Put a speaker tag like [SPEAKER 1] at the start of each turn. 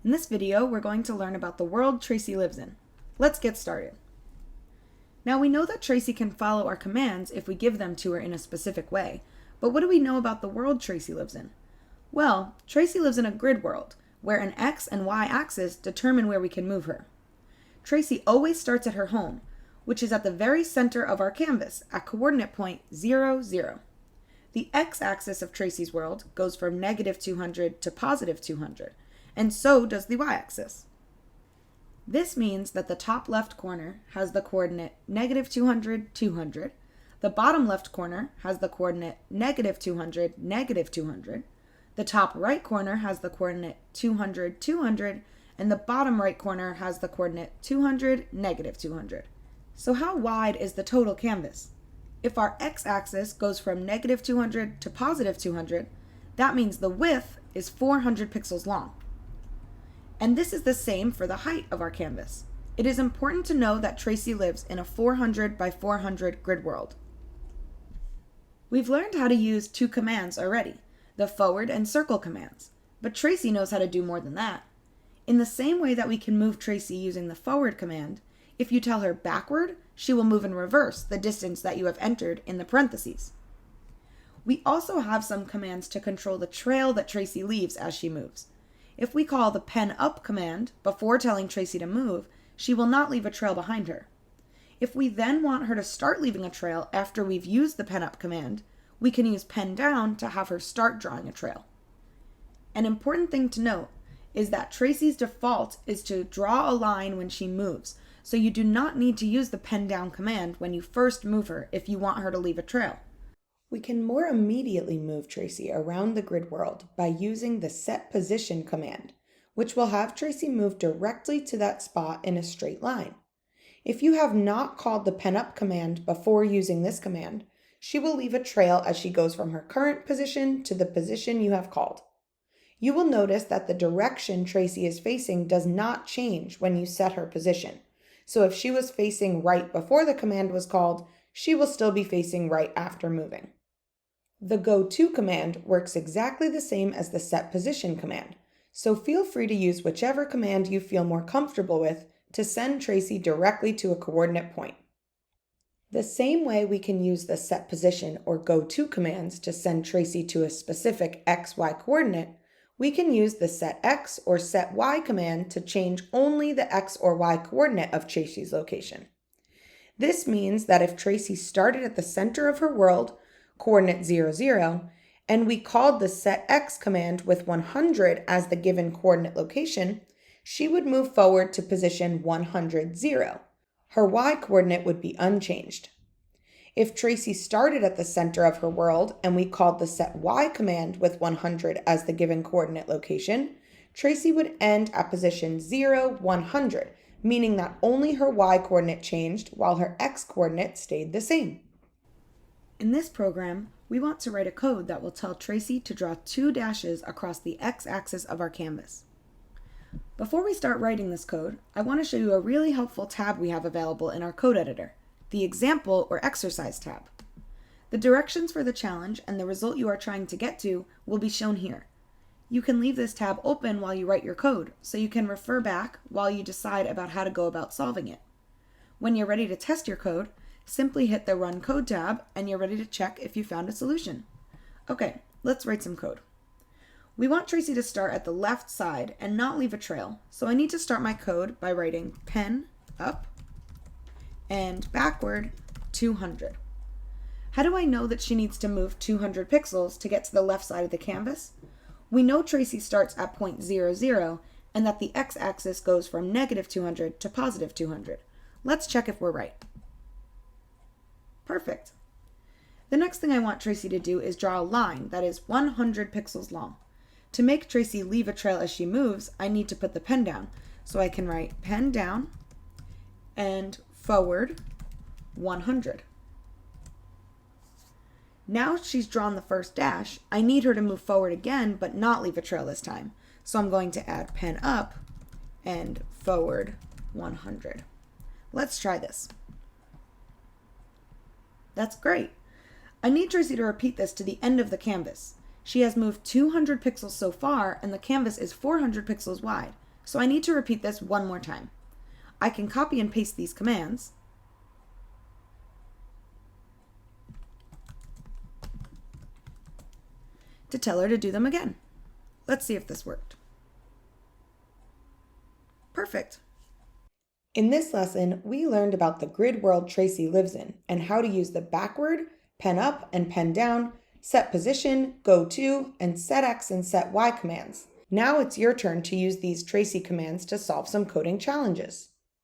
[SPEAKER 1] In this video, we're going to learn about the world Tracy lives in. Let's get started. Now we know that Tracy can follow our commands if we give them to her in a specific way, but what do we know about the world Tracy lives in? Well, Tracy lives in a grid world, where an X and Y axis determine where we can move her. Tracy always starts at her home, which is at the very center of our canvas at coordinate point 0, 0. The x-axis of Tracy's world goes from negative 200 to positive 200, and so does the y-axis. This means that the top left corner has the coordinate negative 200, 200, the bottom left corner has the coordinate negative 200, negative 200, the top right corner has the coordinate 200, 200, and the bottom right corner has the coordinate 200, negative 200. So how wide is the total canvas? If our x-axis goes from negative 200 to positive 200, that means the width is 400 pixels long. And this is the same for the height of our canvas. It is important to know that Tracy lives in a 400 by 400 grid world. We've learned how to use two commands already, the forward and circle commands, but Tracy knows how to do more than that. In the same way that we can move Tracy using the forward command, if you tell her backward, she will move in reverse the distance that you have entered in the parentheses. We also have some commands to control the trail that Tracy leaves as she moves. If we call the pen up command before telling Tracy to move, she will not leave a trail behind her. If we then want her to start leaving a trail after we've used the pen up command, we can use pen down to have her start drawing a trail. An important thing to note is that Tracy's default is to draw a line when she moves, so you do not need to use the pen down command when you first move her if you want her to leave a trail. We can more immediately move Tracy around the grid world by using the setposition command, which will have Tracy move directly to that spot in a straight line. If you have not called the pen up command before using this command, she will leave a trail as she goes from her current position to the position you have called. You will notice that the direction Tracy is facing does not change when you set her position. So if she was facing right before the command was called, she will still be facing right after moving. The goto command works exactly the same as the setposition command, so feel free to use whichever command you feel more comfortable with to send Tracy directly to a coordinate point. The same way we can use the setposition or goto commands to send Tracy to a specific xy coordinate, we can use the setx or sety command to change only the x or y coordinate of Tracy's location. This means that if Tracy started at the center of her world, coordinate 0, 0, and we called the setx command with 100 as the given coordinate location, she would move forward to position 100, 0. Her y coordinate would be unchanged. If Tracy started at the center of her world and we called the sety command with 100 as the given coordinate location, Tracy would end at position 0, 100, meaning that only her y coordinate changed while her x coordinate stayed the same. In this program, we want to write a code that will tell Tracy to draw two dashes across the x-axis of our canvas. Before we start writing this code, I want to show you a really helpful tab we have available in our code editor, the Example or Exercise tab. The directions for the challenge and the result you are trying to get to will be shown here. You can leave this tab open while you write your code, so you can refer back while you decide about how to go about solving it. When you're ready to test your code, simply hit the Run Code tab and you're ready to check if you found a solution. Okay, let's write some code. We want Tracy to start at the left side and not leave a trail, so I need to start my code by writing pen up and backward 200. How do I know that she needs to move 200 pixels to get to the left side of the canvas? We know Tracy starts at point 0, 0 and that the x-axis goes from negative 200 to positive 200. Let's check if we're right. Perfect. The next thing I want Tracy to do is draw a line that is 100 pixels long. To make Tracy leave a trail as she moves, I need to put the pen down. So I can write pen down and forward 100. Now she's drawn the first dash, I need her to move forward again but not leave a trail this time. So I'm going to add pen up and forward 100. Let's try this. That's great. I need Tracy to repeat this to the end of the canvas. She has moved 200 pixels so far and the canvas is 400 pixels wide. So I need to repeat this one more time. I can copy and paste these commands to tell her to do them again. Let's see if this worked. Perfect. In this lesson, we learned about the grid world Tracy lives in and how to use the backward, pen up, and pen down, setposition, goto, and setx and sety commands. Now it's your turn to use these Tracy commands to solve some coding challenges.